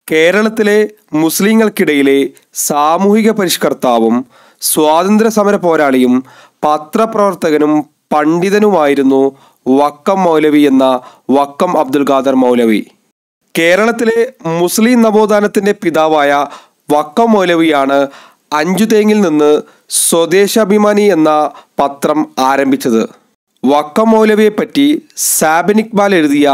കേരളത്തിലെ മുസ്ലിങ്ങൾക്കിടയിലെ സാമൂഹിക പരിഷ്കർത്താവും സ്വാതന്ത്ര്യ സമര പോരാളിയും പത്രപ്രവർത്തകനും പണ്ഡിതനുമായിരുന്നു വക്കം മൗലവി എന്ന വക്കം അബ്ദുൽ ഖാദർ മൗലവി. കേരളത്തിലെ മുസ്ലിം നവോത്ഥാനത്തിൻ്റെ പിതാവായ വക്കം മൗലവിയാണ് അഞ്ചുതേങ്ങിൽ നിന്ന് സ്വദേശാഭിമാനി എന്ന പത്രം ആരംഭിച്ചത്. വക്കം മൗലവിയെപ്പറ്റി സാബിൻ ഇക്ബാൽ എഴുതിയ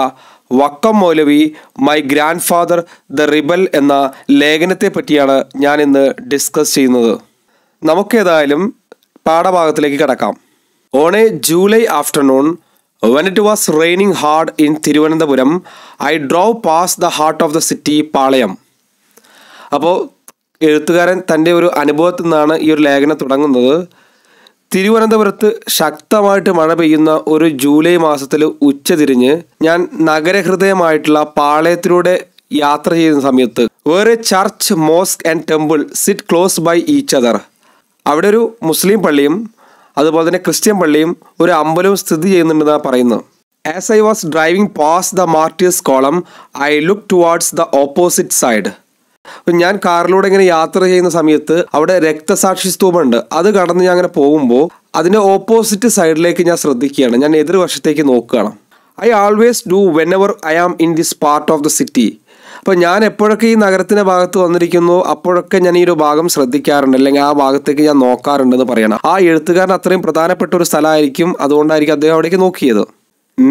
Vakkom Maulavi my grand father the rebel എന്ന ലേഖനത്തെ പറ്റിയാണ് ഞാൻ ഇന്ന് ഡിസ്കസ് ചെയ്യുന്നത്. നമുക്കേതായാലും പാഠഭാഗത്തിലേക്ക് കടക്കാം. On A July afternoon when it was raining hard in Thiruvananthapuram, I drove past the heart of the city, പാളയം. അപ്പോൾ എഴുത്തുകാരൻ തൻ്റെ ഒരു അനുഭവത്തിൽ നിന്നാണ് ഈ ഒരു ലേഖനം തുടങ്ങുന്നത്. തിരുവനന്തപുരത്ത് ശക്തമായിട്ട് മഴ പെയ്യുന്ന ഒരു ജൂലൈ മാസത്തിൽ ഉച്ചതിരിഞ്ഞ് ഞാൻ നഗരഹൃദയമായിട്ടുള്ള പാളയത്തിലൂടെ യാത്ര ചെയ്യുന്ന സമയത്ത് where a church, mosque and temple sit close by each other. അവിടെ ഒരു മുസ്ലിം പള്ളിയും അതുപോലെ തന്നെ ക്രിസ്ത്യൻ പള്ളിയും ഒരു അമ്പലവും സ്ഥിതി ചെയ്യുന്നുണ്ടെന്നാണ് പറയുന്നത്. As I was driving pass the martyrs column, I look towards the opposite side. ഞാൻ കാറിലൂടെ ഇങ്ങനെ യാത്ര ചെയ്യുന്ന സമയത്ത് അവിടെ രക്തസാക്ഷി സ്തൂപമുണ്ട്. അത് കടന്ന് ഞാൻ അങ്ങനെ പോകുമ്പോൾ അതിൻ്റെ ഓപ്പോസിറ്റ് സൈഡിലേക്ക് ഞാൻ ശ്രദ്ധിക്കുകയാണ്. ഞാൻ എതിർവശത്തേക്ക് നോക്കുകയാണ്. I always do whenever I am in this part of the city. അപ്പോൾ ഞാൻ എപ്പോഴൊക്കെ ഈ നഗരത്തിൻ്റെ ഭാഗത്ത് വന്നിരിക്കുന്നു അപ്പോഴൊക്കെ ഞാൻ ഈ ഒരു ഭാഗം ശ്രദ്ധിക്കാറുണ്ട്, അല്ലെങ്കിൽ ആ ഭാഗത്തേക്ക് ഞാൻ നോക്കാറുണ്ടെന്ന് പറയണം. ആ എഴുത്തുകാരൻ അത്രയും പ്രധാനപ്പെട്ട ഒരു സ്ഥലമായിരിക്കും, അതുകൊണ്ടായിരിക്കും അദ്ദേഹം അവിടേക്ക് നോക്കിയത്.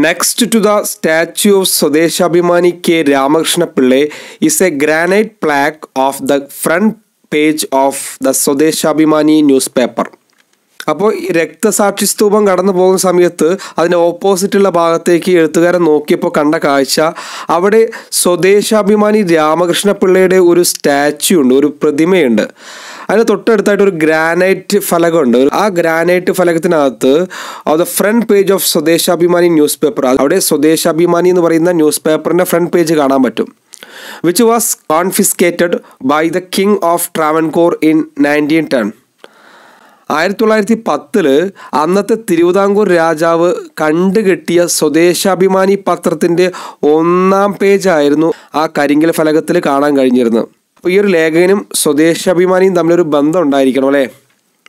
Next to the statue of Swadeshabhimani K Ramakrishna Pillai is a granite plaque of the front page of the Swadeshabhimani news paper. അപ്പോൾ ഈ രക്തസാക്ഷി സ്തൂപം കടന്നു പോകുന്ന സമയത്ത് അതിൻ്റെ ഓപ്പോസിറ്റുള്ള ഭാഗത്തേക്ക് എഴുത്തുകാരൻ നോക്കിയപ്പോൾ കണ്ട കാഴ്ച, അവിടെ സ്വദേശാഭിമാനി രാമകൃഷ്ണ പിള്ളയുടെ ഒരു സ്റ്റാച്യു ഉണ്ട്, ഒരു പ്രതിമയുണ്ട്. അതിന് തൊട്ടടുത്തായിട്ട് ഒരു ഗ്രാനൈറ്റ് ഫലകമുണ്ട്. ആ ഗ്രാനൈറ്റ് ഫലകത്തിനകത്ത് the front page of Swadeshabhimani news paper, അവിടെ സ്വദേശാഭിമാനി എന്ന് പറയുന്ന ന്യൂസ് പേപ്പറിൻ്റെ ഫ്രണ്ട് പേജ് കാണാൻ പറ്റും. Which was confiscated by the king of Travancore in 1910. 1910 അന്നത്തെ തിരുവിതാംകൂർ രാജാവ് കണ്ടുകെട്ടിയ സ്വദേശാഭിമാനി പത്രത്തിൻ്റെ 1ാം പേജായിരുന്നു ആ കരിങ്കൽ ഫലകത്തിൽ കാണാൻ കഴിഞ്ഞിരുന്നത്. അപ്പോൾ ഈ ഒരു ലേഖകനും സ്വദേശാഭിമാനിയും തമ്മിലൊരു ബന്ധം ഉണ്ടായിരിക്കണം അല്ലേ?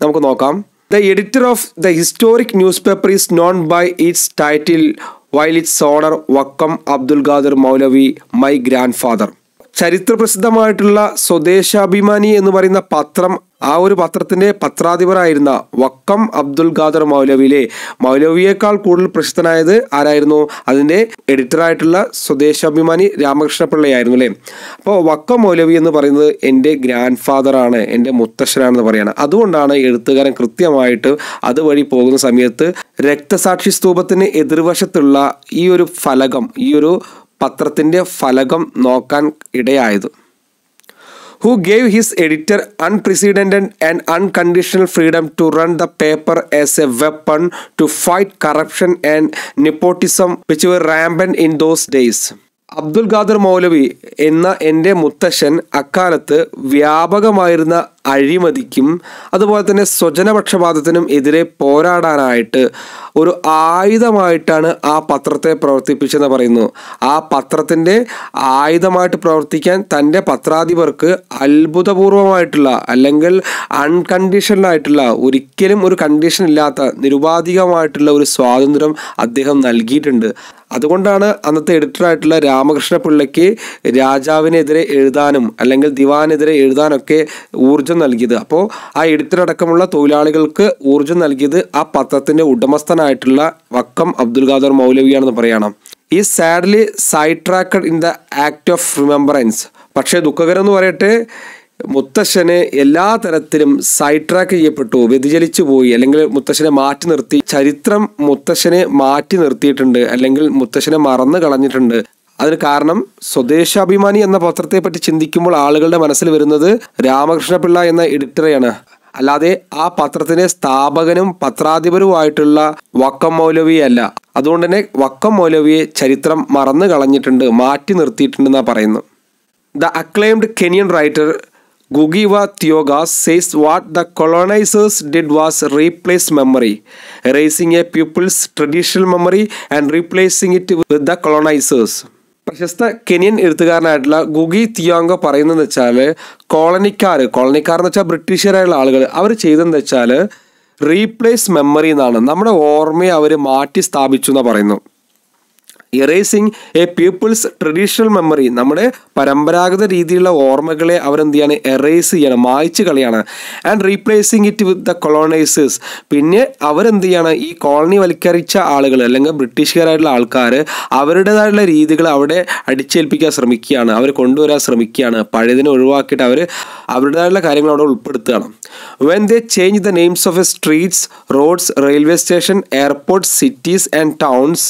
നമുക്ക് നോക്കാം. The editor of the historic news paper is known by its title while its owner Vakkom Abdul Khader Maulavi my grand father. ചരിത്രപ്രസിദ്ധമായിട്ടുള്ള സ്വദേശാഭിമാനി എന്ന് പറയുന്ന പത്രം, ആ ഒരു പത്രത്തിൻ്റെ പത്രാധിപരായിരുന്ന വക്കം അബ്ദുൽ ഖാദർ മൗലവിയേക്കാൾ കൂടുതൽ പ്രസിദ്ധനായത് ആരായിരുന്നു? അതിൻ്റെ എഡിറ്ററായിട്ടുള്ള സ്വദേശാഭിമാനി രാമകൃഷ്ണ പിള്ളയായിരുന്നു അല്ലേ? അപ്പോൾ വക്കം മൗലവി എന്ന് പറയുന്നത് എൻ്റെ ഗ്രാൻഡ് ഫാദറാണ്, എൻ്റെ മുത്തശ്ശനാണെന്ന് പറയണം. അതുകൊണ്ടാണ് എഴുത്തുകാരൻ കൃത്യമായിട്ട് അതുവഴി പോകുന്ന സമയത്ത് രക്തസാക്ഷി സ്തൂപത്തിന് എതിർവശത്തുള്ള ഈ ഒരു ഫലകം, ഈ ഒരു പത്രത്തിൻ്റെ ഫലകം നോക്കാൻ ഇടയായത്. Who gave his editor unprecedented and unconditional freedom to run the paper as a weapon to fight corruption and nepotism which were rampant in those days. Abdul Khader മൗലവി എന്ന എൻ്റെ മുത്തശ്ശൻ അക്കാലത്ത് വ്യാപകമായിരുന്ന അഴിമതിക്കും അതുപോലെ തന്നെ സ്വജനപക്ഷപാതത്തിനും എതിരെ പോരാടാനായിട്ട് ഒരു ആയുധമായിട്ടാണ് ആ പത്രത്തെ പ്രവർത്തിപ്പിച്ചെന്ന് പറയുന്നു. ആ പത്രത്തിൻ്റെ ആയുധമായിട്ട് പ്രവർത്തിക്കാൻ തൻ്റെ പത്രാധിപർക്ക് അത്ഭുതപൂർവമായിട്ടുള്ള അല്ലെങ്കിൽ അൺകണ്ടീഷണലായിട്ടുള്ള, ഒരിക്കലും ഒരു കണ്ടീഷൻ ഇല്ലാത്ത നിരുപാധികമായിട്ടുള്ള ഒരു സ്വാതന്ത്ര്യം അദ്ദേഹം നൽകിയിട്ടുണ്ട്. അതുകൊണ്ടാണ് അന്നത്തെ എഡിറ്ററായിട്ടുള്ള രാമകൃഷ്ണ പിള്ളയ്ക്ക് രാജാവിനെതിരെ എഴുതാനും അല്ലെങ്കിൽ ദിവാനെതിരെ എഴുതാനൊക്കെ ഊർജം നൽകിയത്. അപ്പോൾ ആ എഡിറ്റർ അടക്കമുള്ള തൊഴിലാളികൾക്ക് ഊർജം നൽകിയത് ആ പത്രത്തിൻ്റെ ഉടമസ്ഥനായിട്ടുള്ള വക്കം അബ്ദുൽ ഖാദർ മൗലവിയാണെന്ന് പറയണം. ഈ sadly side tracked in the act of remembrance. പക്ഷേ ദുഃഖകരം എന്ന് പറയട്ടെ, മുത്തശ്ശനെ എല്ലാ തരത്തിലും സൈഡ് ട്രാക്ക് ചെയ്യപ്പെട്ടു, വ്യതിചലിച്ചു പോയി, അല്ലെങ്കിൽ മുത്തശ്ശനെ മാറ്റി നിർത്തി. ചരിത്രം മുത്തശ്ശനെ മാറ്റി നിർത്തിയിട്ടുണ്ട്, അല്ലെങ്കിൽ മുത്തശ്ശനെ മറന്നു കളഞ്ഞിട്ടുണ്ട്. അതിന് കാരണം സ്വദേശാഭിമാനി എന്ന പത്രത്തെ പറ്റി ചിന്തിക്കുമ്പോൾ ആളുകളുടെ മനസ്സിൽ വരുന്നത് രാമകൃഷ്ണ പിള്ള എന്ന എഡിറ്ററെയാണ്, അല്ലാതെ ആ പത്രത്തിൻ്റെ സ്ഥാപകനും പത്രാധിപരുമായിട്ടുള്ള വക്കം മൗലവിയല്ല. അതുകൊണ്ട് തന്നെ വക്കം മൗലവിയെ ചരിത്രം മറന്നു കളഞ്ഞിട്ടുണ്ട്, മാറ്റി നിർത്തിയിട്ടുണ്ടെന്നാണ് പറയുന്നത്. The acclaimed Kenyan writer Gugiwa Thiogas says what the colonizers did was replace memory, erasing a people's traditional memory and replacing it with the colonizers. പ്രശസ്ത കെനിയൻ എഴുത്തുകാരനായിട്ടുള്ള ഗുഗി തിയോങ്ഗോ പറയുന്നതെന്ന് വെച്ചാൽ കോളനിക്കാർ എന്ന് വെച്ചാൽ ബ്രിട്ടീഷുകാരായുള്ള ആളുകൾ അവർ ചെയ്തതെന്ന് വെച്ചാൽ റീപ്ലേസ് മെമ്മറി എന്നാണ്. നമ്മുടെ ഓർമ്മയെ അവർ മാറ്റി സ്ഥാപിച്ചു എന്നാണ് പറയുന്നു. Erasing A people's traditional memory, നമ്മുടെ പരമ്പരാഗത രീതിയിലുള്ള ഓർമ്മകളെ അവരെന്ത് ചെയ്യാണ്, എറേസ് ചെയ്യാണ്, മായ്ച്ചു കളിയാണ്. And replacing it with the colonisers, പിന്നെ അവരെന്ത് ചെയ്യാണ്, ഈ കോളനി വൽക്കരിച്ച ആളുകൾ അല്ലെങ്കിൽ ബ്രിട്ടീഷുകാരായിട്ടുള്ള ആൾക്കാർ അവരുടേതായിട്ടുള്ള രീതികൾ അവിടെ അടിച്ചേൽപ്പിക്കാൻ ശ്രമിക്കുകയാണ്, അവർ കൊണ്ടുവരാൻ ശ്രമിക്കുകയാണ്. പഴയതിനെ ഒഴിവാക്കിയിട്ട് അവർ അവരുടേതായിട്ടുള്ള കാര്യങ്ങൾ അവിടെ ഉൾപ്പെടുത്തുകയാണ്. When they change the names of a streets, roads, railway station, airport, cities and towns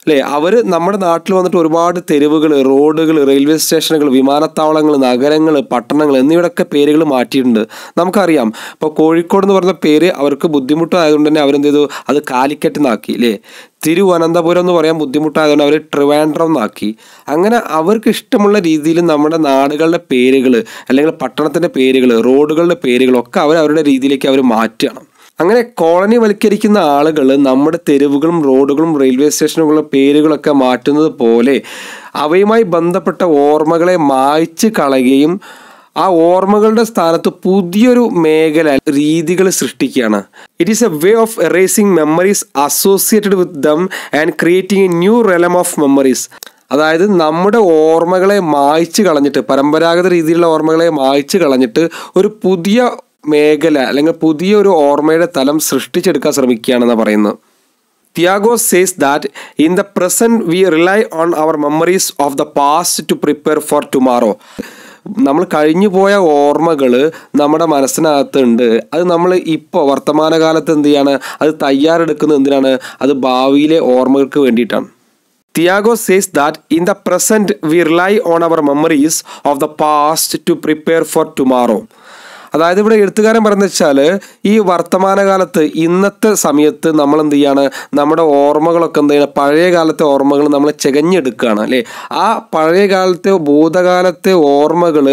അല്ലേ, അവർ നമ്മുടെ നാട്ടിൽ വന്നിട്ട് ഒരുപാട് തെരുവുകൾ, റോഡുകൾ, റെയിൽവേ സ്റ്റേഷനുകൾ, വിമാനത്താവളങ്ങൾ, നഗരങ്ങൾ, പട്ടണങ്ങൾ എന്നിവയുടെയൊക്കെ പേരുകൾ മാറ്റിയിട്ടുണ്ട്. നമുക്കറിയാം, ഇപ്പോൾ കോഴിക്കോട് എന്ന് പറഞ്ഞ പേര് അവർക്ക് ബുദ്ധിമുട്ടായതുകൊണ്ട് തന്നെ അവരെന്ത് ചെയ്തു, അത് കാലിക്കറ്റ് എന്നാക്കി അല്ലേ. തിരുവനന്തപുരം എന്ന് പറയാൻ ബുദ്ധിമുട്ടായതുകൊണ്ട് അവർ ട്രിവാൻഡ്രം എന്നാക്കി. അങ്ങനെ അവർക്ക് ഇഷ്ടമുള്ള രീതിയിൽ നമ്മുടെ നാടുകളുടെ പേരുകൾ അല്ലെങ്കിൽ പട്ടണത്തിൻ്റെ പേരുകൾ, റോഡുകളുടെ പേരുകളൊക്കെ അവരുടെ രീതിയിലേക്ക് അവർ മാറ്റുകയാണ്. അങ്ങനെ കോളനി വൽക്കരിക്കുന്ന ആളുകൾ നമ്മുടെ തെരുവുകളും റോഡുകളും റെയിൽവേ സ്റ്റേഷനുകളുടെ പേരുകളൊക്കെ മാറ്റുന്നത് പോലെ അവയുമായി ബന്ധപ്പെട്ട ഓർമ്മകളെ മായ്ച്ച് കളയുകയും ആ ഓർമ്മകളുടെ സ്ഥാനത്ത് പുതിയൊരു മേഖല, രീതികൾ സൃഷ്ടിക്കുകയാണ്. It is a way of erasing memories associated with them and creating a new realm of memories. അതായത് നമ്മുടെ ഓർമ്മകളെ മായ്ച്ച് കളഞ്ഞിട്ട്, പരമ്പരാഗത രീതിയിലുള്ള ഓർമ്മകളെ മായ്ച്ച് കളഞ്ഞിട്ട് ഒരു പുതിയ മേഖല അല്ലെങ്കിൽ പുതിയൊരു ഓർമ്മയുടെ തലം സൃഷ്ടിച്ചെടുക്കാൻ ശ്രമിക്കുകയാണെന്ന് പറയുന്നത്. Thiago says that in the present we rely on our memories of the past to prepare for tomorrow. നമ്മൾ കഴിഞ്ഞു പോയ ഓർമ്മകൾ നമ്മുടെ മനസ്സിനകത്തുണ്ട്. അത് നമ്മൾ ഇപ്പോൾ വർത്തമാനകാലത്ത് എന്ത് ചെയ്യാണ്, അത് തയ്യാറെടുക്കുന്നത് എന്തിനാണ്, അത് ഭാവിയിലെ ഓർമ്മകൾക്ക് വേണ്ടിയിട്ടാണ്. Thiago says that in the present we rely on our memories of the past to prepare for tomorrow. അതായത് ഇവിടെ എഴുത്തുകാരൻ പറയുന്നത് വെച്ചാൽ ഈ വർത്തമാനകാലത്ത് ഇന്നത്തെ സമയത്ത് നമ്മൾ എന്ത് ചെയ്യാണ്, നമ്മുടെ ഓർമ്മകളൊക്കെ എന്ത് ചെയ്യണം, പഴയ കാലത്തെ ഓർമ്മകൾ നമ്മൾ ചെകഞ്ഞെടുക്കുകയാണ് അല്ലേ. ആ പഴയ കാലത്തെ ഭൂതകാലത്തെ ഓർമ്മകൾ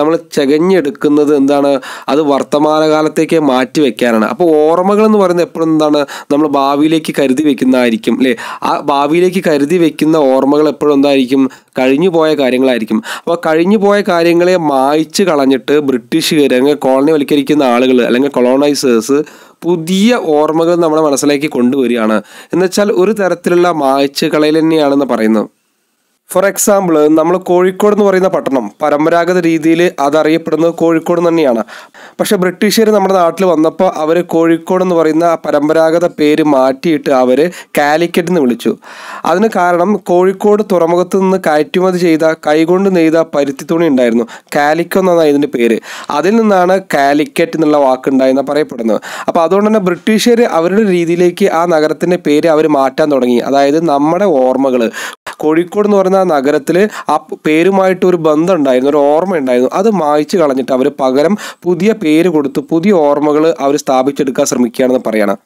നമ്മൾ ചെകഞ്ഞെടുക്കുന്നത് എന്താണ്, അത് വർത്തമാനകാലത്തേക്ക് മാറ്റി വെക്കാനാണ്. അപ്പോൾ ഓർമ്മകൾ എന്ന് പറയുന്നത് എപ്പോഴും എന്താണ്, നമ്മൾ ഭാവിയിലേക്ക് കരുതി വെക്കുന്നതായിരിക്കും അല്ലേ. ആ ഭാവിയിലേക്ക് കരുതി വെക്കുന്ന ഓർമ്മകൾ എപ്പോഴും എന്തായിരിക്കും, കഴിഞ്ഞു പോയ കാര്യങ്ങളായിരിക്കും. അപ്പോൾ കഴിഞ്ഞു പോയ കാര്യങ്ങളെ മായ്ച്ച് കളഞ്ഞിട്ട് ബ്രിട്ടീഷുകാർ അല്ലെങ്കിൽ കോളനി വൽക്കരിക്കുന്ന ആളുകൾ അല്ലെങ്കിൽ കൊളോണൈസേഴ്സ് പുതിയ ഓർമ്മകൾ നമ്മുടെ മനസ്സിലേക്ക് കൊണ്ടുവരികയാണ്. എന്നുവെച്ചാൽ ഒരു തരത്തിലുള്ള മായ്ച്ച് കളയൽ തന്നെയാണെന്ന് പറയുന്നത്. ഫോർ എക്സാമ്പിൾ, നമ്മൾ കോഴിക്കോട് എന്ന് പറയുന്ന പട്ടണം പരമ്പരാഗത രീതിയിൽ അതറിയപ്പെടുന്നത് കോഴിക്കോട് തന്നെയാണ്. പക്ഷേ ബ്രിട്ടീഷുകാർ നമ്മുടെ നാട്ടിൽ വന്നപ്പോൾ അവർ കോഴിക്കോട് എന്ന് പറയുന്ന പരമ്പരാഗത പേര് മാറ്റിയിട്ട് അവർ കാലിക്കറ്റ് എന്ന് വിളിച്ചു. അതിന് കാരണം കോഴിക്കോട് തുറമുഖത്ത് നിന്ന് കയറ്റുമതി ചെയ്ത കൈകൊണ്ട് നെയ്ത പരുത്തി തുണി ഉണ്ടായിരുന്നു, കാലിക്കോ എന്നാണ് ഇതിൻ്റെ പേര്. അതിൽ നിന്നാണ് കാലിക്കറ്റ് എന്നുള്ള വാക്കുണ്ടായെന്ന് പറയപ്പെടുന്നത്. അപ്പോൾ അതുകൊണ്ട് തന്നെ ബ്രിട്ടീഷുകാർ അവരുടെ രീതിയിലേക്ക് ആ നഗരത്തിൻ്റെ പേര് അവർ മാറ്റാൻ തുടങ്ങി. അതായത് നമ്മുടെ ഓർമ്മകൾ, കോഴിക്കോട് എന്ന് പറയുന്ന നഗരത്തിൽ ആ പേരുമായിട്ട് ഒരു ബന്ധം ഉണ്ടായിരുന്നു, ഒരു ഓർമ്മ ഉണ്ടായിരുന്നു, അത് മായ്ച്ച് കളഞ്ഞിട്ട് അവർ പകരം പുതിയ പേര് കൊടുത്ത് പുതിയ ഓർമ്മകൾ അവർ സ്ഥാപിച്ചെടുക്കാൻ ശ്രമിക്കുകയാണെന്ന് പറയണം.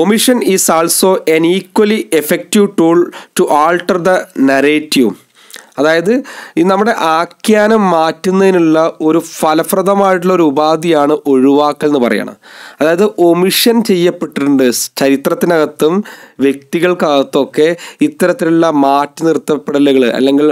Omission is also an equally effective tool to alter the narrative. അതായത് ഈ നമ്മുടെ ആഖ്യാനം മാറ്റുന്നതിനുള്ള ഒരു ഫലപ്രദമായിട്ടുള്ള ഒരു ഉപാധിയാണ് ഒഴിവാക്കൽ എന്ന് പറയണം. അതായത് ഒമിഷൻ ചെയ്യപ്പെട്ടിട്ടുണ്ട് ചരിത്രത്തിനകത്തും വ്യക്തികൾക്കകത്തൊക്കെ ഇത്തരത്തിലുള്ള മാറ്റി നിർത്തപ്പെടലുകൾ അല്ലെങ്കിൽ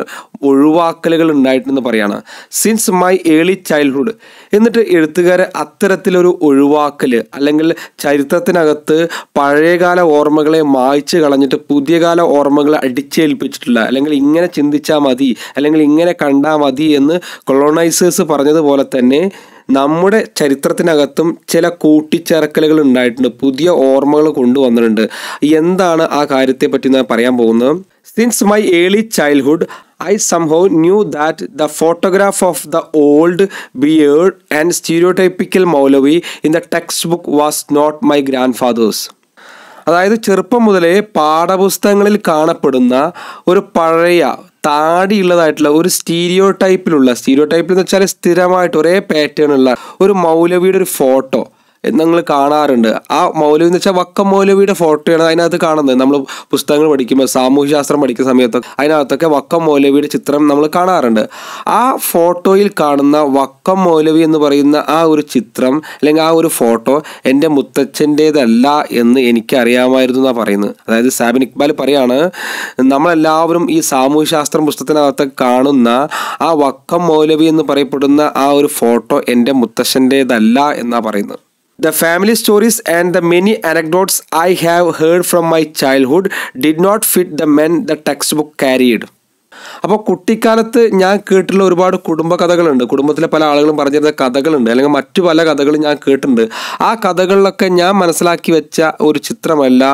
ഒഴിവാക്കലുകൾ ഉണ്ടായിട്ടുണ്ടെന്ന് പറയാണ്. Since my early childhood. എന്നിട്ട് എഴുത്തുകാരെ അത്തരത്തിലൊരു ഒഴിവാക്കൽ അല്ലെങ്കിൽ ചരിത്രത്തിനകത്ത് പഴയകാല ഓർമ്മകളെ മായ്ച്ച് കളഞ്ഞിട്ട് പുതിയ കാല ഓർമ്മകളെ അടിച്ചേൽപ്പിച്ചിട്ടുള്ള അല്ലെങ്കിൽ ഇങ്ങനെ ചിന്തിച്ചാൽ മതി അല്ലെങ്കിൽ ഇങ്ങനെ കണ്ടാൽ മതി എന്ന് കൊളോണൈസേഴ്സ് പറഞ്ഞതുപോലെ തന്നെ നമ്മുടെ ചരിത്രത്തിനകത്തും ചില കൂട്ടിച്ചേർക്കലുകൾ ഉണ്ടായിട്ടുണ്ട്, പുതിയ ഓർമ്മകൾ കൊണ്ടുവന്നിട്ടുണ്ട്. എന്താണ് ആ കാര്യത്തെ പറ്റി ഞാൻ പറയാൻ പോകുന്നത്. Since my early childhood I somehow knew that the photograph of the old beard and stereotypical Moulavi in the textbook was not my grandfather's. അതായത് ചെറുപ്പം മുതലേ പാഠപുസ്തകങ്ങളിൽ കാണപ്പെടുന്ന ഒരു പഴയ താടിയുള്ളതായിട്ടുള്ള ഒരു സ്റ്റീരിയോ ടൈപ്പിൽ എന്ന് വെച്ചാൽ സ്ഥിരമായിട്ട് ഒരേ പാറ്റേൺ ഉള്ള ഒരു മൗലവിയുടെ ഒരു ഫോട്ടോ നിങ്ങൾ കാണാറുണ്ട്. ആ മൗലവി എന്ന് വെച്ചാൽ വക്കം മൗലവിയുടെ ഫോട്ടോയാണ് അതിനകത്ത് കാണുന്നത്. നമ്മൾ പുസ്തകങ്ങൾ പഠിക്കുമ്പോൾ സാമൂഹ്യശാസ്ത്രം പഠിക്കുന്ന സമയത്തൊക്കെ അതിനകത്തൊക്കെ വക്കം മൗലവിയുടെ ചിത്രം നമ്മൾ കാണാറുണ്ട്. ആ ഫോട്ടോയിൽ കാണുന്ന വക്കം മൗലവി എന്ന് പറയുന്ന ആ ഒരു ചിത്രം അല്ലെങ്കിൽ ആ ഒരു ഫോട്ടോ എൻ്റെ മുത്തച്ഛൻ്റേതല്ല എന്ന് എനിക്കറിയാമായിരുന്നു എന്നാണ് പറയുന്നത്. അതായത് സാബിൻ ഇക്ബാൽ പറയാണ്, നമ്മളെല്ലാവരും ഈ സാമൂഹ്യശാസ്ത്രം പുസ്തകത്തിനകത്ത് കാണുന്ന ആ വക്കം മൗലവി എന്ന് പറയപ്പെടുന്ന ആ ഒരു ഫോട്ടോ എൻ്റെ മുത്തച്ഛൻ്റേതല്ല എന്നാണ് പറയുന്നത്. The family stories and the many anecdotes I have heard from my childhood did not fit the men the textbook carried. അപ്പോൾ കുട്ടിക്കാലത്ത് ഞാൻ കേട്ടിട്ടുള്ള ഒരുപാട് കുടുംബ കഥകളുണ്ട്. കുടുംബത്തിലെ പല ആളുകളും പറഞ്ഞിരുന്ന കഥകളുണ്ട്, അല്ലെങ്കിൽ മറ്റു പല കഥകളും ഞാൻ കേട്ടിട്ടുണ്ട്. ആ കഥകളിലൊക്കെ ഞാൻ മനസ്സിലാക്കി വെച്ച ഒരു ചിത്രമല്ല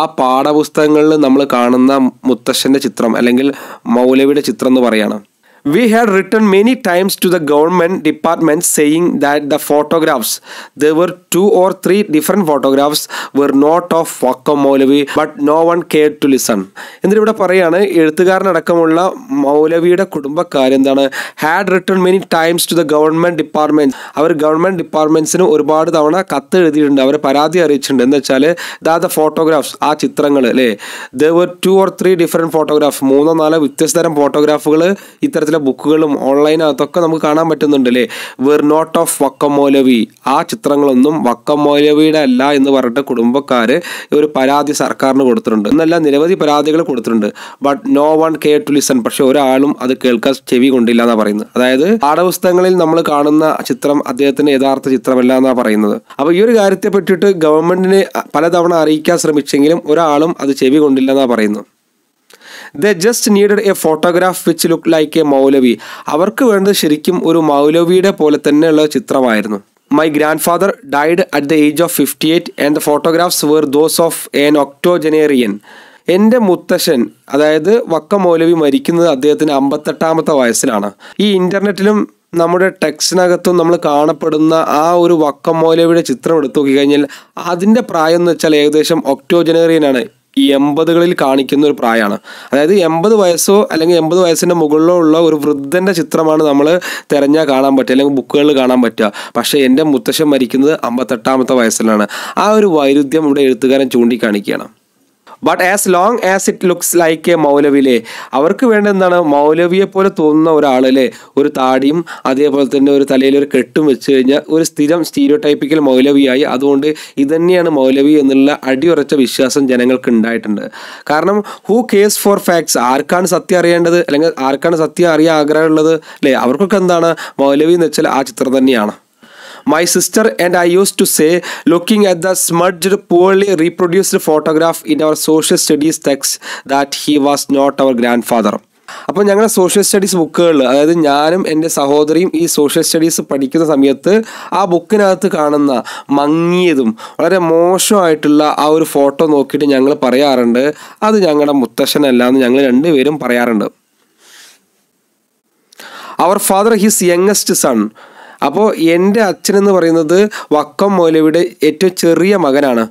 ആ പാഠപുസ്തകങ്ങളിൽ നമ്മൾ കാണുന്ന മുത്തശ്ശൻ്റെ ചിത്രം അല്ലെങ്കിൽ മൗലവിയുടെ ചിത്രം എന്ന് പറയണം. We had written many times to the government department saying that the photographs, there were 2 or 3 different photographs, were not of Vakkom Moulavi, but no one cared to listen. എന്നിട്ട് ഇവിടെ പറയാണ്, എഴുത്തുകാരനടക്കമുള്ള മൗലവിയുടെ കുടുംബക്കാർ എന്താണ്, had written many times to the government department. അവർ government ഡിപ്പാർട്ട്മെൻറ്റ്സിന് ഒരുപാട് തവണ കത്ത് എഴുതിയിട്ടുണ്ട്, അവർ പരാതി അറിയിച്ചിട്ടുണ്ട്. എന്ന് വെച്ചാൽ ദ ഫോട്ടോഗ്രാഫ്സ്, ആ ചിത്രങ്ങൾ അല്ലേ, there were 2 or 3 different photographs, 3-4 വ്യത്യസ്തതരം ഫോട്ടോഗ്രാഫുകൾ ഇത്തരത്തിലെ ബുക്കുകളും ഓൺലൈനകത്തൊക്കെ നമുക്ക് കാണാൻ പറ്റുന്നുണ്ട് അല്ലേ. വെർ നോട്ട് ഓഫ് വക്കം മൗലവി, ആ ചിത്രങ്ങളൊന്നും വക്കം മൗലവിയുടെ അല്ല എന്ന് പറഞ്ഞിട്ട് കുടുംബക്കാർ ഒരു പരാതി സർക്കാരിന് കൊടുത്തിട്ടുണ്ട്. എന്നല്ല നിരവധി പരാതികൾ കൊടുത്തിട്ടുണ്ട്. But no one care to listen, പക്ഷെ ഒരാളും അത് കേൾക്കാൻ ചെവി കൊണ്ടില്ല എന്നാണ് പറയുന്നത്. അതായത് പാഠപുസ്തകങ്ങളിൽ നമ്മൾ കാണുന്ന ചിത്രം അദ്ദേഹത്തിന്റെ യഥാർത്ഥ ചിത്രമല്ല എന്നാണ് പറയുന്നത്. അപ്പോൾ ഈ ഒരു കാര്യത്തെ പറ്റിയിട്ട് ഗവൺമെന്റിനെ പലതവണ അറിയിക്കാൻ ശ്രമിച്ചെങ്കിലും ഒരാളും അത് ചെവി കൊണ്ടില്ല എന്നാണ് പറയുന്നത്. They just needed a photograph which looked like a മൗലവി. അവർക്ക് വേണ്ടത് ശരിക്കും ഒരു മൗലവിയുടെ പോലെ തന്നെയുള്ള ചിത്രമായിരുന്നു. My grandfather died at the age of 58 and the photographs were those of an octogenarian. എൻ്റെ മുത്തശ്ശൻ അതായത് വക്കം മൗലവി മരിക്കുന്നത് അദ്ദേഹത്തിന് 58-ാമത്തെ വയസ്സിലാണ്. ഈ ഇൻ്റർനെറ്റിലും നമ്മുടെ ടെക്സ്റ്റിനകത്തും നമ്മൾ കാണപ്പെടുന്ന ആ ഒരു വക്കം മൗലവിയുടെ ചിത്രം എടുത്തു നോക്കി കഴിഞ്ഞാൽ അതിൻ്റെ പ്രായം എന്ന് വെച്ചാൽ ഏകദേശം ഒക്ടോജനേറിയനാണ്. 80കളിൽ കാണിക്കുന്ന ഒരു പ്രായമാണ്. അതായത് 80 വയസ്സോ അല്ലെങ്കിൽ 80 വയസ്സിൻ്റെ മുകളിലോ ഉള്ള ഒരു വൃദ്ധൻ്റെ ചിത്രമാണ് നമ്മൾ തിരഞ്ഞാൽ കാണാൻ പറ്റുക, അല്ലെങ്കിൽ ബുക്കുകളിൽ കാണാൻ പറ്റുക. പക്ഷേ എൻ്റെ മുത്തശ്ശൻ മരിക്കുന്നത് 58-ാമത്തെ വയസ്സിലാണ്. ആ ഒരു വൈരുദ്ധ്യം ഇവിടെ എഴുത്തുകാരൻ ചൂണ്ടിക്കാണിക്കുകയാണ്. But as long as it looks like a മൗലവിലെ, അവർക്ക് വേണ്ട എന്താണ്, മൗലവിയെ പോലെ തോന്നുന്ന ഒരാളല്ലേ, ഒരു താടിയും അതേപോലെ തന്നെ ഒരു തലയിൽ ഒരു കെട്ടും വെച്ച് കഴിഞ്ഞാൽ ഒരു സ്ഥിരം സ്റ്റീരിയോടൈപ്പിക്കൽ മൗലവിയായി. അതുകൊണ്ട് ഇതന്നെയാണ് മൗലവി എന്നുള്ള അടിയുറച്ച വിശ്വാസം ജനങ്ങൾക്ക് ഉണ്ടായിട്ടുണ്ട്. കാരണം ഹൂ കേസ് ഫോർ ഫാക്ട്സ്, ആർക്കാണ് സത്യം അറിയേണ്ടത് അല്ലെങ്കിൽ ആർക്കാണ് സത്യം അറിയാൻ ആഗ്രഹമുള്ളത് അല്ലേ, അവർക്കൊക്കെ എന്താണ് മൗലവി എന്ന് വെച്ചാൽ ആ ചിത്രം തന്നെയാണ്. My sister and I used to say, looking at the smudged, poorly reproduced photograph in our social studies text, that he was not our grandfather. അപ്പോൾ ഞങ്ങളുടെ സോഷ്യൽ സ്റ്റഡീസ് ബുക്കുകളിൽ, അതായത് ഞാനും എൻ്റെ സഹോദരിയും ഈ സോഷ്യൽ സ്റ്റഡീസ് പഠിക്കുന്ന സമയത്ത് ആ ബുക്കിനകത്ത് കാണുന്ന മങ്ങിയതും വളരെ മോശമായിട്ടുള്ള ആ ഒരു ഫോട്ടോ നോക്കിയിട്ട് ഞങ്ങൾ പറയാറുണ്ട് അത് ഞങ്ങളുടെ മുത്തശ്ശനല്ല എന്ന് ഞങ്ങൾ രണ്ടുപേരും പറയാറുണ്ട്. Our father, his youngest son. അപ്പോൾ എൻ്റെ അച്ഛനെന്ന് പറയുന്നത് വക്കം മൗലവിയുടെ ഏറ്റവും ചെറിയ മകനാണ്.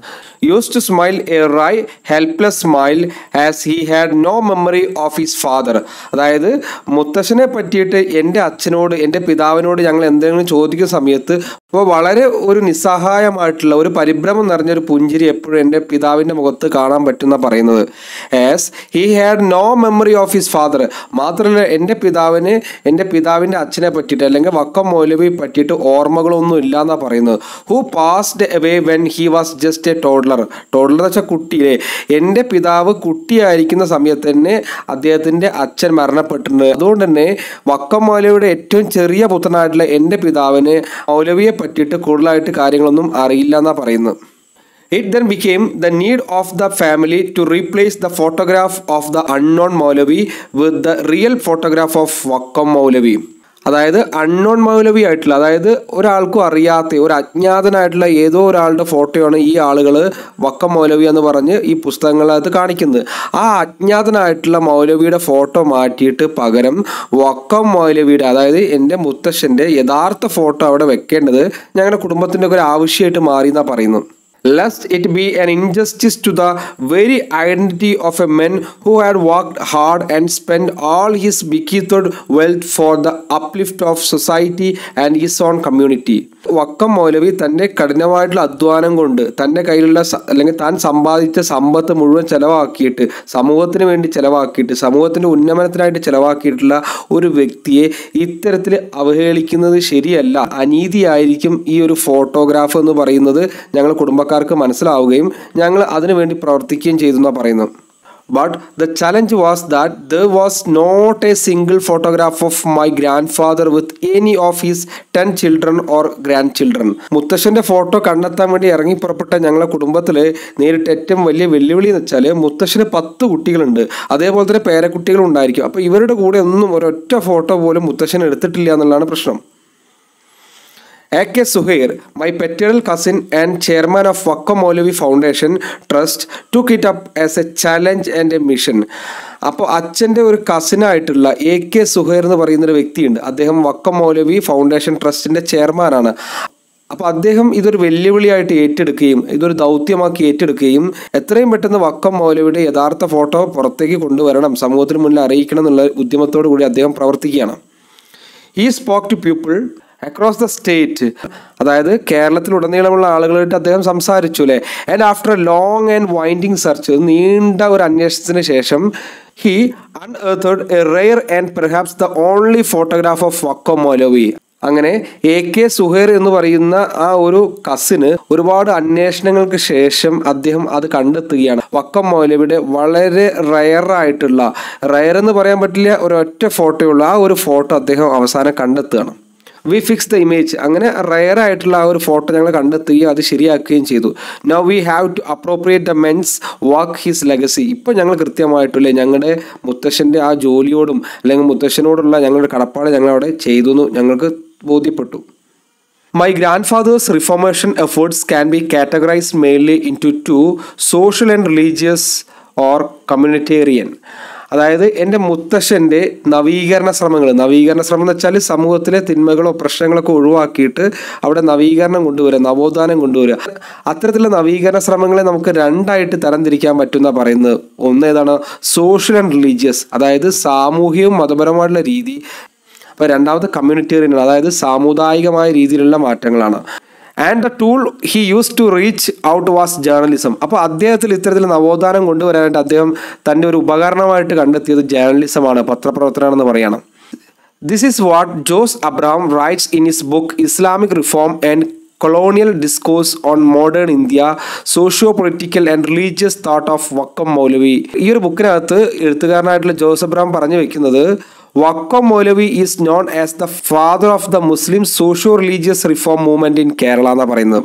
Used to smile a wry helpless smile as he had no memory of his father. അതായത് മുത്തശ്ശനെ പറ്റിയിട്ട് എൻ്റെ അച്ഛനോട് എൻ്റെ പിതാവിനോട് ഞങ്ങൾ എന്തെങ്കിലും ചോദിക്കുന്ന സമയത്ത് അപ്പോൾ വളരെ ഒരു നിസ്സഹായമായിട്ടുള്ള ഒരു പരിഭ്രമം നിറഞ്ഞൊരു പുഞ്ചിരി എപ്പോഴും എൻ്റെ പിതാവിൻ്റെ മുഖത്ത് കാണാൻ പറ്റുന്ന പറയുന്നത്. As he had no memory of his father. മാത്രമല്ല എൻ്റെ പിതാവിൻ്റെ അച്ഛനെ പറ്റിയിട്ട് അല്ലെങ്കിൽ വക്കം മൗലവി പറ്റിയിട്ട് ഓർമ്മകളൊന്നും ഇല്ല എന്നാണ് പറയുന്നത്. Who passed away when he was just A toddler എന്ന് വെച്ചാൽ കുട്ടിയിലെ, എൻ്റെ പിതാവ് കുട്ടിയായിരിക്കുന്ന സമയത്ത് തന്നെ അദ്ദേഹത്തിൻ്റെ അച്ഛൻ മരണപ്പെട്ടിട്ടുണ്ട്. അതുകൊണ്ട് തന്നെ വക്കം മൗലവിയുടെ ഏറ്റവും ചെറിയ പുത്രനായിട്ടുള്ള എൻ്റെ പിതാവിന് മൗലവിയെ പറ്റിയിട്ട് കൂടുതലായിട്ട് കാര്യങ്ങളൊന്നും അറിയില്ല എന്നാണ് പറയുന്നത്. It then became the need of the family to replace the photograph of the unknown Moulavi with the real photograph of Vakkom Moulavi. അതായത് അൺനോൺ മൗലവി ആയിട്ടുള്ള, അതായത് ഒരാൾക്കും അറിയാത്ത ഒരു അജ്ഞാതനായിട്ടുള്ള ഏതോ ഒരാളുടെ ഫോട്ടോയാണ് ഈ ആളുകൾ വക്കം മൗലവി എന്ന് പറഞ്ഞ് ഈ പുസ്തകങ്ങളകത്ത് കാണിക്കുന്നത്. ആ അജ്ഞാതനായിട്ടുള്ള മൗലവിയുടെ ഫോട്ടോ മാറ്റിയിട്ട് പകരം വക്കം മൗലവിയുടെ, അതായത് എൻ്റെ മുത്തശ്ശൻ്റെ യഥാർത്ഥ ഫോട്ടോ അവിടെ വെക്കേണ്ടത് ഞങ്ങളുടെ കുടുംബത്തിൻ്റെ ഒരു ആവശ്യമായിട്ട് മാറി എന്നാണ് പറയുന്നത്. Lest it be an injustice to the very identity of a man who had worked hard and spent all his bequeathed wealth for the uplift of society and his own community. Vakkom മൗലവി തൻ്റെ കഠിനമായിട്ടുള്ള അധ്വാനം കൊണ്ട് തൻ്റെ കയ്യിലുള്ള അല്ലെങ്കിൽ താൻ സമ്പാദിച്ച സമ്പത്ത് മുഴുവൻ ചിലവാക്കിയിട്ട് സമൂഹത്തിന് വേണ്ടി ചിലവാക്കിയിട്ട് സമൂഹത്തിൻ്റെ ഉന്നമനത്തിനായിട്ട് ചിലവാക്കിയിട്ടുള്ള ഒരു വ്യക്തിയെ ഇത്തരത്തിൽ അവഹേളിക്കുന്നത് ശരിയല്ല, അനീതിയായിരിക്കും ഈ ഒരു ഫോട്ടോഗ്രാഫ് എന്ന് പറയുന്നത് ഞങ്ങൾ കുടുംബക്കാർക്ക് മനസ്സിലാവുകയും ഞങ്ങൾ അതിനുവേണ്ടി പ്രവർത്തിക്കുകയും ചെയ്തു എന്നാണ് പറയുന്നത്. But the challenge was that there was not a single photograph of my grandfather with any of his 10 children or grandchildren. മുത്തശ്ശൻ്റെ photo കണ്ടെത്താൻ വേണ്ടി ഇറങ്ങി പുറപ്പെട്ട ഞങ്ങളുടെ കുടുംബത്തിൽ നേരിട്ട് ഏറ്റവും വലിയ വെല്ലുവിളി എന്ന് വെച്ചാൽ മുത്തശ്ശന് 10 കുട്ടികളുണ്ട്, അതേപോലെ തന്നെ പേരക്കുട്ടികളും ഉണ്ടായിരിക്കും. അപ്പോൾ ഇവരുടെ കൂടെ ഒന്നും ഒരൊറ്റ ഫോട്ടോ പോലും മുത്തശ്ശൻ എടുത്തിട്ടില്ല എന്നുള്ളതാണ് പ്രശ്നം. A.K. Suhair, my paternal cousin and chairman of Vakkom Moulavi Foundation Trust, took it up as a challenge and a mission. അപ്പോൾ അച്ഛൻ്റെ ഒരു കസിനായിട്ടുള്ള A.K. സുഹൈർ എന്ന് പറയുന്നൊരു വ്യക്തിയുണ്ട്. അദ്ദേഹം വക്കം മൗലവി ഫൗണ്ടേഷൻ ട്രസ്റ്റിൻ്റെ ചെയർമാനാണ്. അപ്പോൾ അദ്ദേഹം ഇതൊരു വെല്ലുവിളിയായിട്ട് ഏറ്റെടുക്കുകയും ഇതൊരു ദൗത്യമാക്കി ഏറ്റെടുക്കുകയും എത്രയും പെട്ടെന്ന് വക്കം മൗലവിയുടെ യഥാർത്ഥ ഫോട്ടോ പുറത്തേക്ക് കൊണ്ടുവരണം, സമൂഹത്തിന് മുന്നിൽ അറിയിക്കണം എന്നുള്ള ഉദ്യമത്തോടു കൂടി അദ്ദേഹം പ്രവർത്തിക്കുകയാണ്. He spoke to people across the state, അതായത് കേരളത്തിലുടനീളമുള്ള ആളുകളായിട്ട് അദ്ദേഹം സംസാരിച്ചു അല്ലേ. And after A long and winding search, നീണ്ട ഒരു അന്വേഷണത്തിന് ശേഷം he unearthed a rare and perhaps the only photograph of Vakkom Moulavi. അങ്ങനെ A.K. സുഹൈർ എന്ന് പറയുന്ന ആ ഒരു കസിന് ഒരുപാട് അന്വേഷണങ്ങൾക്ക് ശേഷം അദ്ദേഹം അത് കണ്ടെത്തുകയാണ്. വക്കം മൗലവിയുടെ വളരെ റയറായിട്ടുള്ള, റയർ എന്ന് പറയാൻ പറ്റില്ല, ഒരൊറ്റ ഫോട്ടോയുള്ള ആ ഒരു ഫോട്ടോ അദ്ദേഹം അവസാനം കണ്ടെത്തുകയാണ്. We fix the image. അങ്ങനെ റയർ ആയിട്ടുള്ള ആ ഒരു ഫോട്ടോ ഞങ്ങൾ കണ്ടെത്തുകയും അത് ശരിയാക്കുകയും ചെയ്തു. Now we have to appropriate the man's work his legacy. ഇപ്പോൾ ഞങ്ങൾ കൃത്യമായിട്ടില്ലേ ഞങ്ങളുടെ മുത്തശ്ശൻ്റെ ആ ജോലിയോടും അല്ലെങ്കിൽ മുത്തശ്ശനോടുള്ള ഞങ്ങളുടെ കടപ്പാട് ഞങ്ങളവിടെ ചെയ്തു എന്ന് ഞങ്ങൾക്ക് ബോധ്യപ്പെട്ടു. My grandfather's reformation efforts can be categorized mainly into two, social and religious or communitarian. അതായത് എൻ്റെ മുത്തശ്ശൻ്റെ നവീകരണ ശ്രമം എന്ന് വെച്ചാൽ സമൂഹത്തിലെ തിന്മകളോ പ്രശ്നങ്ങളൊക്കെ ഒഴിവാക്കിയിട്ട് അവിടെ നവീകരണം കൊണ്ടുവരിക, നവോത്ഥാനം കൊണ്ടുവരിക. അത്തരത്തിലുള്ള നവീകരണ ശ്രമങ്ങളെ നമുക്ക് രണ്ടായിട്ട് തരംതിരിക്കാൻ പറ്റുന്ന പറയുന്നത്. ഒന്ന് ഏതാണ്? സോഷ്യൽ ആൻഡ് റിലീജിയസ്, അതായത് സാമൂഹികവും മതപരമായിട്ടുള്ള രീതി. അപ്പോൾ രണ്ടാമത് കമ്മ്യൂണിറ്റേറിയൻ, അതായത് സാമുദായികമായ രീതിയിലുള്ള മാറ്റങ്ങളാണ്. And the tool he used to reach out was journalism. അപ്പോൾ അദ്ദേഹത്തിൽ ഇത്തരത്തിൽ നവോത്ഥാനം കൊണ്ടുവരാനായിട്ട് അദ്ദേഹം തൻ്റെ ഒരു ഉപകരണമായിട്ട് കണ്ടെത്തിയത് ജേർണലിസമാണ്, പത്രപ്രവർത്തനമാണെന്ന് പറയണം. This is what Jose Abraham writes in his book Islamic reform and colonial discourse on modern India, socio political and religious thought of Vakkom Maulavi. ഈ ഒരു ബുക്കിനകത്ത് എഴുത്തുകാരനായിട്ടുള്ള ജോസ് അബ്രഹാം പറഞ്ഞു വെക്കുന്നത് Vakkom Moulavi is known as the father of the Muslim socio-religious reform movement in Kerala എന്നാണ് പറയുന്നത്.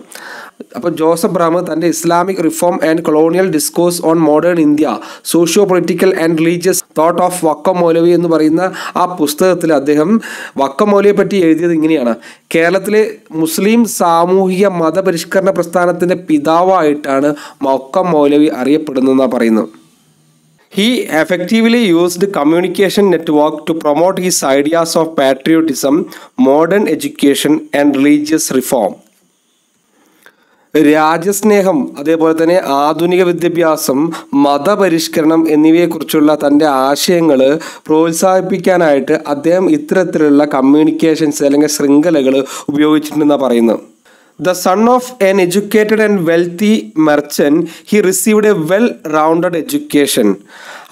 അപ്പോൾ Joseph ബ്രാഹ്മ തൻ്റെ Islamic reform and colonial discourse on modern India, socio political and religious thought of Vakkom Maulavi എന്ന് പറയുന്ന ആ പുസ്തകത്തിൽ അദ്ദേഹം വക്കം മൗലവിയെ പറ്റി എഴുതിയത് ഇങ്ങനെയാണ്: കേരളത്തിലെ മുസ്ലിം സാമൂഹിക മതപരിഷ്കരണ പ്രസ്ഥാനത്തിൻ്റെ പിതാവായിട്ടാണ് വക്കം മൗലവി അറിയപ്പെടുന്നതെന്നാണ് പറയുന്നത്. He effectively used communication network to promote his ideas of patriotism, modern education and religious reform. രാജ്യസ്നേഹം, അതേപോലെ തന്നെ ആധുനിക വിദ്യാഭ്യാസം, മതപരിഷ്കരണം എന്നിവയെക്കുറിച്ചുള്ള തൻ്റെ ആശയങ്ങൾ പ്രോത്സാഹിപ്പിക്കാനായിട്ട് അദ്ദേഹം ഇത്തരത്തിലുള്ള കമ്മ്യൂണിക്കേഷൻസ് അല്ലെങ്കിൽ ശൃംഖലകൾ ഉപയോഗിച്ചിട്ടുണ്ടെന്നാണ് പറയുന്നത്. The son of an educated and wealthy merchant, he received a well-rounded education.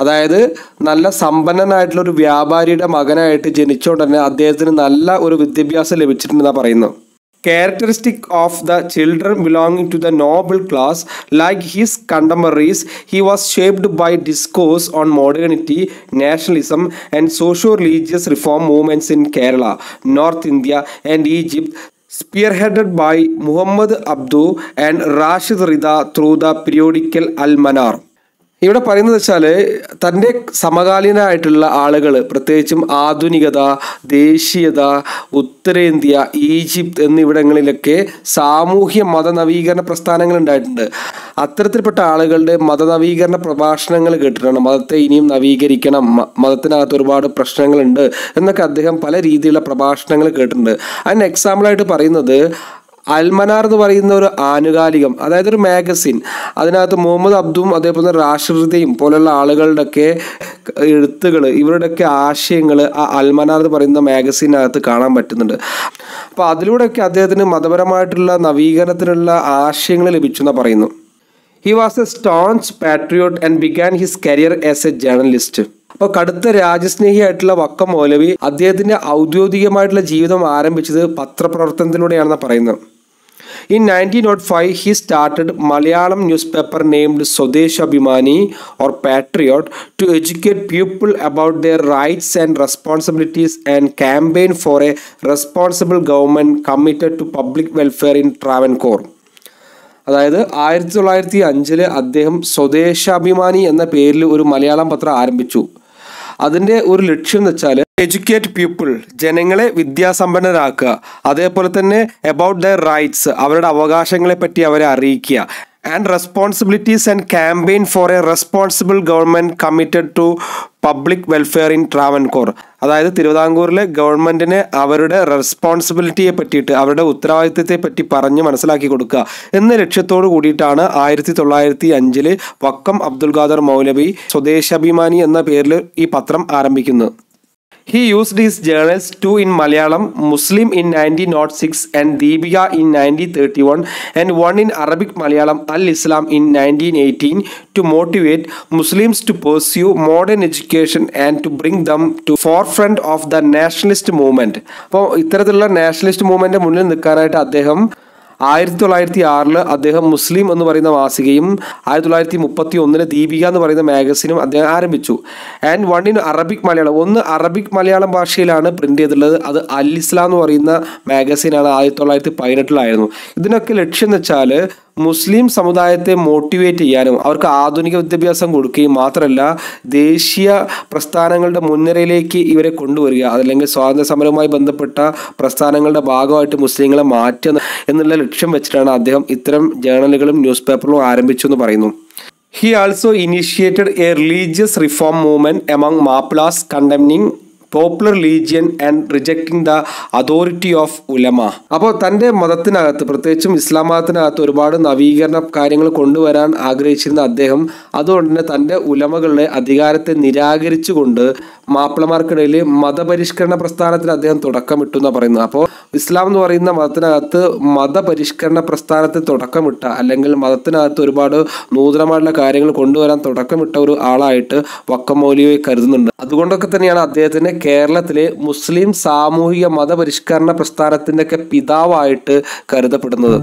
അതായത് നല്ല സമ്പന്നനായിട്ടുള്ള ഒരു വ്യാപാരിയുടെ മകനായിട്ട് ജനിച്ചുകൊണ്ട് തന്നെ അദ്ദേഹത്തിന് നല്ല ഒരു വിദ്യാഭ്യാസം ലഭിച്ചിട്ടുണ്ടെന്നാണ് പറയുന്നത്. Characteristic of the children belonging to the noble class, like his contemporaries, he was shaped by discourse on modernity, nationalism and socio-religious reform movements in Kerala, North India and Egypt, spearheaded by Muhammad Abdu and Rashid Rida through the periodical Al-Manar. ഇവിടെ പറയുന്നത് വെച്ചാൽ തൻ്റെ സമകാലീനായിട്ടുള്ള ആളുകൾ, പ്രത്യേകിച്ചും ആധുനികത, ദേശീയത, ഉത്തരേന്ത്യ, Egypt എന്നിവിടങ്ങളിലൊക്കെ സാമൂഹ്യ മതനവീകരണ പ്രസ്ഥാനങ്ങൾ ഉണ്ടായിട്ടുണ്ട്. അത്തരത്തിൽപ്പെട്ട ആളുകളുടെ മതനവീകരണ പ്രഭാഷണങ്ങൾ കേട്ടിട്ടാണ് മതത്തെ ഇനിയും നവീകരിക്കണം, മതത്തിനകത്ത് ഒരുപാട് പ്രശ്നങ്ങളുണ്ട് എന്നൊക്കെ അദ്ദേഹം പല രീതിയിലുള്ള പ്രഭാഷണങ്ങൾ കേട്ടിട്ടുണ്ട്. അതിന് എക്സാമ്പിളായിട്ട് പറയുന്നത് അൽമനാർ എന്ന് പറയുന്ന ഒരു ആനുകാലികം, അതായത് ഒരു മാഗസിൻ. അതിനകത്ത് മുഹമ്മദ് അബ്ദും അതേപോലെ റാഷിദയും പോലുള്ള ആളുകളുടെയൊക്കെ എഴുത്തുകൾ, ഇവരുടെയൊക്കെ ആശയങ്ങൾ ആ അൽമനാർ എന്ന് പറയുന്ന മാഗസീനകത്ത് കാണാൻ പറ്റുന്നുണ്ട്. അപ്പോൾ അതിലൂടെയൊക്കെ അദ്ദേഹത്തിന് മതപരമായിട്ടുള്ള നവീകരണത്തിനുള്ള ആശയങ്ങൾ ലഭിച്ചു എന്ന് പറയുന്നു. He was A stones patriot and began his career as A journalist. അപ്പോൾ കടുത്ത രാജ്യസ്നേഹിയായിട്ടുള്ള വക്കം മൗലവി അദ്ദേഹത്തിൻ്റെ ഔദ്യോഗികമായിട്ടുള്ള ജീവിതം ആരംഭിച്ചത് പത്രപ്രവർത്തനത്തിലൂടെയാണെന്ന് പറയുന്നത്. In 1905, he started Malayalam newspaper named Swadeshabhimani or Patriot to educate people about their rights and responsibilities and campaign for a responsible government committed to public welfare in Travancore. അതായത് 1905 അദ്ദേഹം സ്വദേശാഭിമാനി എന്ന പേരിൽ ഒരു മലയാളം പത്രം ആരംഭിച്ചു. അതിൻ്റെ ഒരു ലക്ഷ്യം എന്ന് വെച്ചാൽ എഡ്യൂക്കേറ്റ് പീപ്പിൾ, ജനങ്ങളെ വിദ്യാസമ്പന്നരാക്കുക, അതേപോലെ തന്നെ അബൌട്ട് ദയർ റൈറ്റ്സ്, അവരുടെ അവകാശങ്ങളെ പറ്റി അവരെ അറിയിക്കുക, and responsibilities and campaign for a responsible government committed to public welfare in Travancore. അതായത് തിരുവിതാംകൂറിലെ ഗവൺമെൻറ്റിന് അവരുടെ റെസ്പോൺസിബിലിറ്റിയെ പറ്റിയിട്ട്, അവരുടെ ഉത്തരവാദിത്തത്തെ പറ്റി പറഞ്ഞ് മനസ്സിലാക്കി കൊടുക്കുക എന്ന ലക്ഷ്യത്തോടു കൂടിയിട്ടാണ് 1905 വക്കം അബ്ദുൽ ഖാദർ മൗലവി സ്വദേശാഭിമാനി എന്ന പേരിൽ ഈ പത്രം ആരംഭിക്കുന്നത്. He used his journals, two in Malayalam, Muslim in 1906 and Deepika in 1931, and one in Arabic Malayalam, Al-Islam in 1918, to motivate Muslims to pursue modern education and to bring them to forefront of the nationalist movement. അപ്പോൾ ഇത്തരത്തിലുള്ള nationalist movement മുന്നിൽ നിൽക്കാനായിട്ട് അദ്ദേഹം 1906 അദ്ദേഹം മുസ്ലിം എന്ന് പറയുന്ന മാസികയും 1931 ദീപിക എന്ന് പറയുന്ന മാഗസിനും അദ്ദേഹം ആരംഭിച്ചു. And one in Arabic Malayalam, ഒന്ന് അറബിക് മലയാളം ഭാഷയിലാണ് പ്രിന്റ് ചെയ്തിട്ടുള്ളത്. അത് അൽ ഇസ്ലാം എന്ന് പറയുന്ന മാഗസിനാണ് 1918 ഇതിനൊക്കെ ലക്ഷ്യം എന്ന് വെച്ചാൽ മുസ്ലിം സമുദായത്തെ മോട്ടിവേറ്റ് ചെയ്യാനും അവർക്ക് ആധുനിക വിദ്യാഭ്യാസം കൊടുക്കുകയും മാത്രമല്ല ദേശീയ പ്രസ്ഥാനങ്ങളുടെ മുൻനിരയിലേക്ക് ഇവരെ കൊണ്ടുവരിക, അതല്ലെങ്കിൽ സ്വാതന്ത്ര്യ സമരവുമായി ബന്ധപ്പെട്ട പ്രസ്ഥാനങ്ങളുടെ ഭാഗമായിട്ട് മുസ്ലിങ്ങളെ മാറ്റുക എന്നുള്ള ലക്ഷ്യം വെച്ചിട്ടാണ് അദ്ദേഹം ഇത്തരം ജേർണലുകളും ന്യൂസ് പേപ്പറുകളും ആരംഭിച്ചു എന്ന് പറയുന്നു. He also initiated a religious reform movement among Maplas condemning popular religion and rejecting the authority of ഉലമ. അപ്പോൾ തൻ്റെ മതത്തിനകത്ത്, പ്രത്യേകിച്ചും ഇസ്ലാം മതത്തിനകത്ത് ഒരുപാട് നവീകരണ കാര്യങ്ങൾ കൊണ്ടുവരാൻ ആഗ്രഹിച്ചിരുന്ന അദ്ദേഹം അതുകൊണ്ട് തന്നെ തൻ്റെ ഉലമകളുടെ അധികാരത്തെ നിരാകരിച്ചുകൊണ്ട് മാപ്പിളമാർക്കിടയിൽ മതപരിഷ്കരണ പ്രസ്ഥാനത്തിന് അദ്ദേഹം തുടക്കമിട്ടു എന്നാണ് പറയുന്നത്. അപ്പോൾ ഇസ്ലാം എന്ന് പറയുന്ന മതത്തിനകത്ത് മതപരിഷ്കരണ പ്രസ്ഥാനത്തിന് തുടക്കമിട്ട, അല്ലെങ്കിൽ മതത്തിനകത്ത് ഒരുപാട് നൂതനമായിട്ടുള്ള കാര്യങ്ങൾ കൊണ്ടുവരാൻ തുടക്കമിട്ട ഒരു ആളായിട്ട് വക്കം മൗലവിയെ കരുതുന്നുണ്ട്. അതുകൊണ്ടൊക്കെ തന്നെയാണ് അദ്ദേഹത്തിന് കേരളത്തിലെ മുസ്ലിം സാമൂഹിക മതപരിഷ്കരണ പ്രസ്ഥാനത്തിൻ്റെ ഒക്കെ പിതാവായിട്ട് കരുതപ്പെടുന്നത്.